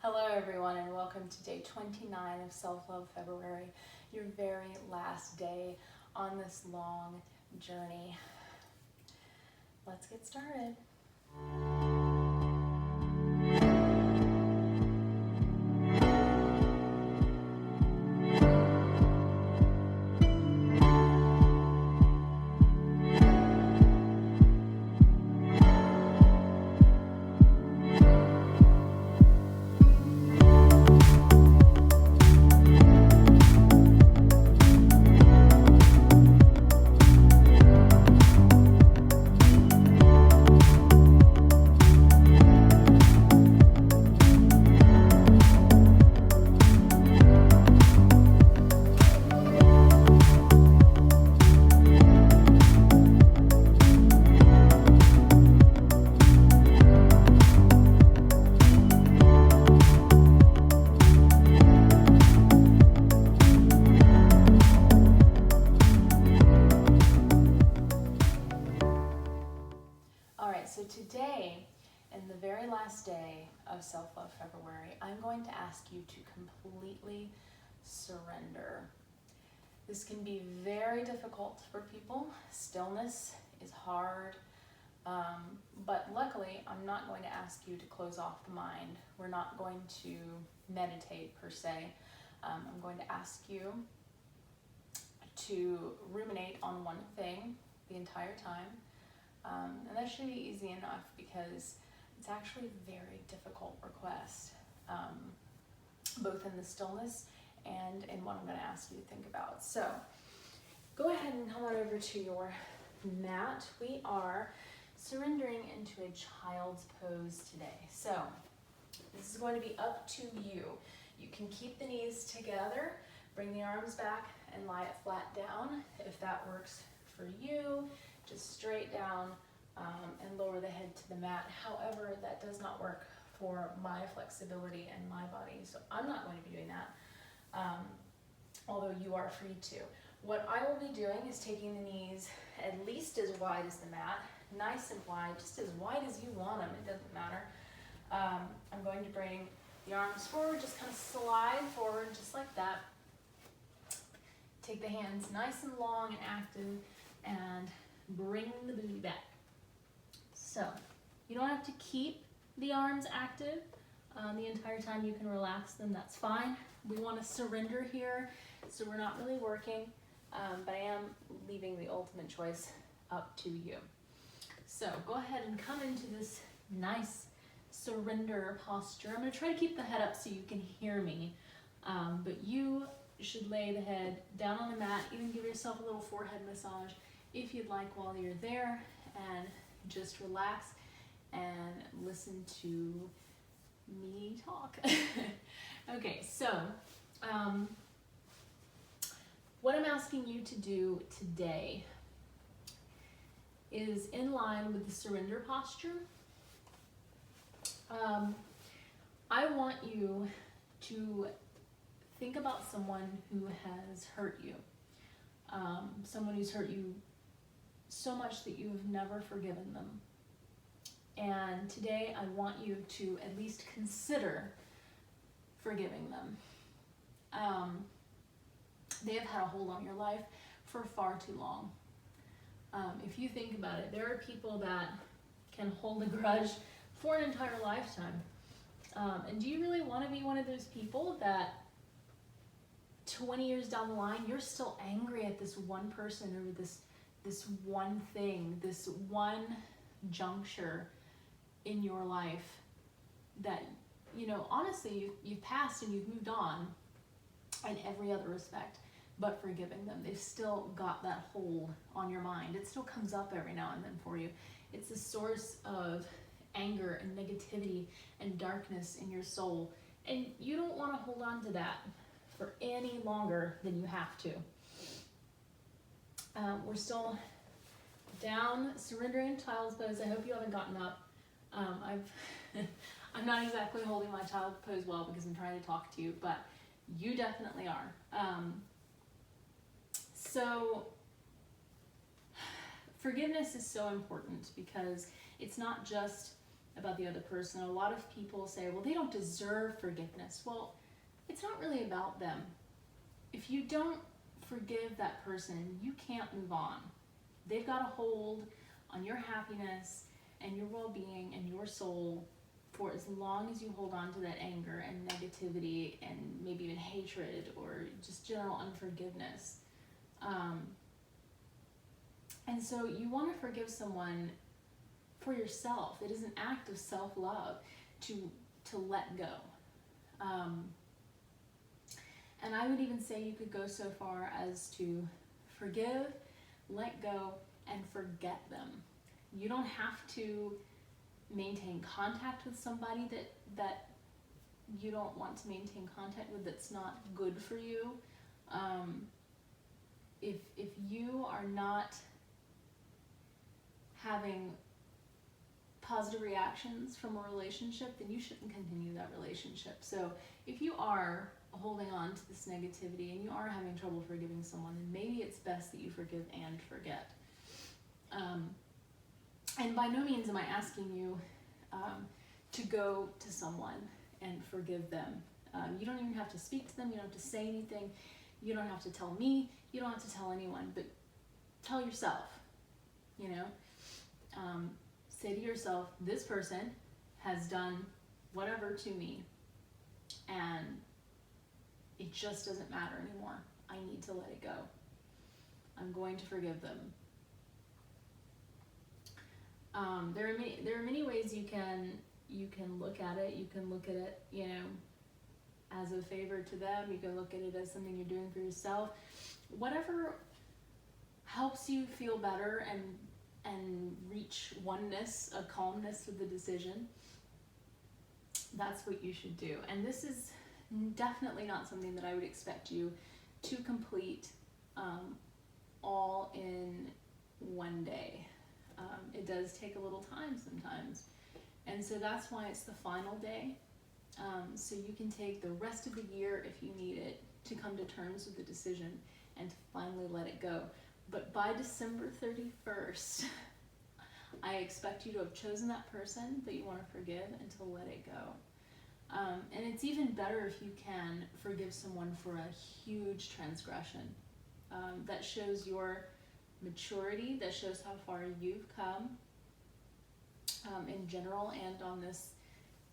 Hello everyone and welcome to day 29 of Self-Love February, your very last day on this long journey. Let's get started. So today, in the very last day of Self-Love February, I'm going to ask you to completely surrender. This can be very difficult for people. Stillness is hard, but luckily I'm not going to ask you to close off the mind. We're not going to meditate per se. I'm going to ask you to ruminate on one thing the entire time. And that should be easy enough because it's actually a very difficult request, both in the stillness and in what I'm going to ask you to think about. So go ahead and come on over to your mat. We are surrendering into a child's pose today. So this is going to be up to you. You can keep the knees together, bring the arms back and lie it flat down if that works for you. Just straight down and lower the head to the mat. However, that does not work for my flexibility and my body, so I'm not going to be doing that, although you are free to. What I will be doing is taking the knees at least as wide as the mat, nice and wide, just as wide as you want them, it doesn't matter. I'm going to bring the arms forward, just kind of slide forward just like that. Take the hands nice and long and active and bring the booty back. So you don't have to keep the arms active the entire time. You can relax them, that's fine. We want to surrender here, so we're not really working, but I am leaving the ultimate choice up to you. So go ahead and come into this nice surrender posture. I'm going to try to keep the head up so you can hear me, but you should lay the head down on the mat, even give yourself a little forehead massage if you'd like while you're there, and just relax and listen to me talk. Okay, so what I'm asking you to do today is in line with the surrender posture. I want you to think about someone who has hurt you, someone who's hurt you so much that you've never forgiven them. And today I want you to at least consider forgiving them. They have had a hold on your life for far too long. If you think about it, there are people that can hold a grudge for an entire lifetime. And do you really want to be one of those people that 20 years down the line, you're still angry at this one person over this one thing, this one juncture in your life that, you know, honestly, you've passed and you've moved on in every other respect, but forgiving them. They've still got that hold on your mind. It still comes up every now and then for you. It's a source of anger and negativity and darkness in your soul, and you don't want to hold on to that for any longer than you have to. We're still down, surrendering child's pose. I hope you haven't gotten up. I'm not exactly holding my child's pose well because I'm trying to talk to you, but you definitely are. So forgiveness is so important because it's not just about the other person. A lot of people say, well, they don't deserve forgiveness. Well, it's not really about them. If you don't forgive that person, you can't move on. They've got a hold on your happiness and your well-being and your soul for as long as you hold on to that anger and negativity and maybe even hatred or just general unforgiveness. And so you want to forgive someone for yourself. It is an act of self-love to let go. And I would even say you could go so far as to forgive, let go, and forget them. You don't have to maintain contact with somebody that you don't want to maintain contact with, that's not good for you. If you are not having positive reactions from a relationship, then you shouldn't continue that relationship. So if you are holding on to this negativity and you are having trouble forgiving someone, then maybe it's best that you forgive and forget. And by no means am I asking you to go to someone and forgive them. You don't even have to speak to them. You don't have to say anything. You don't have to tell me. You don't have to tell anyone. But tell yourself, you know. Say to yourself, this person has done whatever to me, and it just doesn't matter anymore. I need to let it go. I'm going to forgive them. There are many ways you can look at it. You can look at it, you know, as a favor to them. You can look at it as something you're doing for yourself. Whatever helps you feel better and reach oneness, a calmness with the decision, that's what you should do. And this is definitely not something that I would expect you to complete all in one day. It does take a little time sometimes. And so that's why it's the final day. So you can take the rest of the year if you need it to come to terms with the decision and to finally let it go. But by December 31st, I expect you to have chosen that person that you want to forgive and to let it go. And it's even better if you can forgive someone for a huge transgression. That shows your maturity, that shows how far you've come in general and on this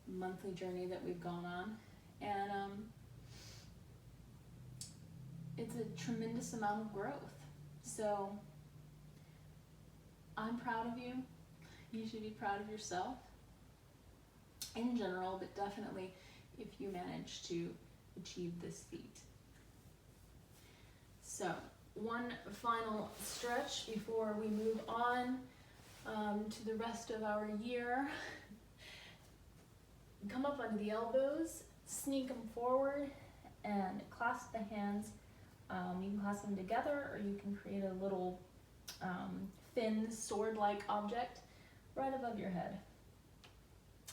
monthly journey that we've gone on. And it's a tremendous amount of growth. So I'm proud of you. You should be proud of yourself in general, but definitely if you manage to achieve this feat. So one final stretch before we move on to the rest of our year. Come up onto the elbows, sneak them forward, and clasp the hands. You can clasp them together, or you can create a little thin sword-like object right above your head.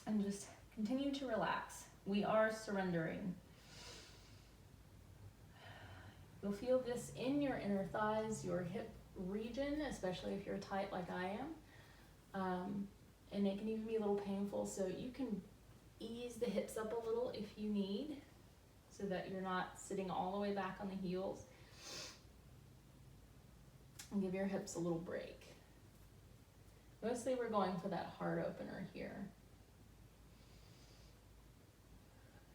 And just continue to relax. We are surrendering. You'll feel this in your inner thighs, your hip region, especially if you're tight like I am. And it can even be a little painful, so you can ease the hips up a little if you need, so that you're not sitting all the way back on the heels. And give your hips a little break. Mostly we're going for that heart opener here.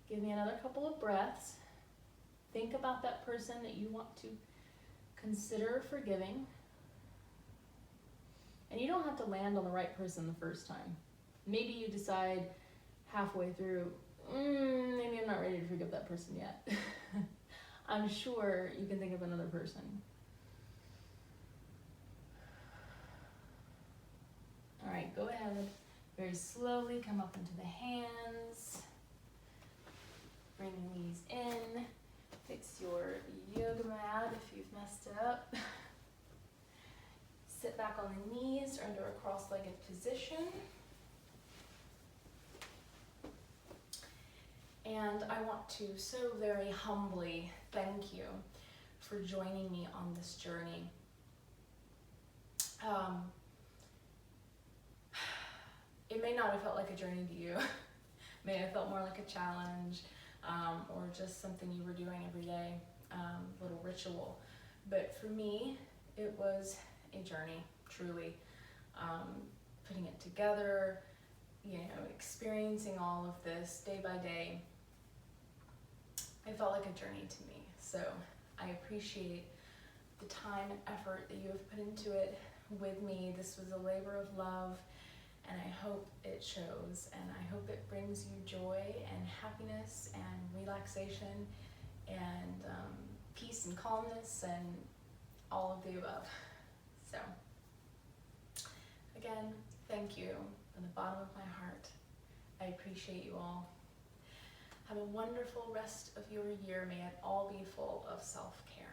Give me another couple of breaths. Think about that person that you want to consider forgiving. And you don't have to land on the right person the first time. Maybe you decide halfway through, maybe I'm not ready to forgive that person yet. I'm sure you can think of another person. All right, go ahead. Very slowly come up into the hands. Bring the knees in. Fix your yoga mat if you've messed it up. Sit back on the knees or into a cross-legged position. And I want to so very humbly thank you for joining me on this journey. it may not have felt like a journey to you. May have felt more like a challenge, or just something you were doing every day, little ritual. But for me, it was a journey, truly. Putting it together, experiencing all of this day by day, it felt like a journey to me. So I appreciate the time and effort that you have put into it with me. This was a labor of love, and I hope it shows, and I hope it brings you joy and happiness and relaxation and peace and calmness and all of the above. So again, thank you from the bottom of my heart. I appreciate you all. Have a wonderful rest of your year. May it all be full of self-care.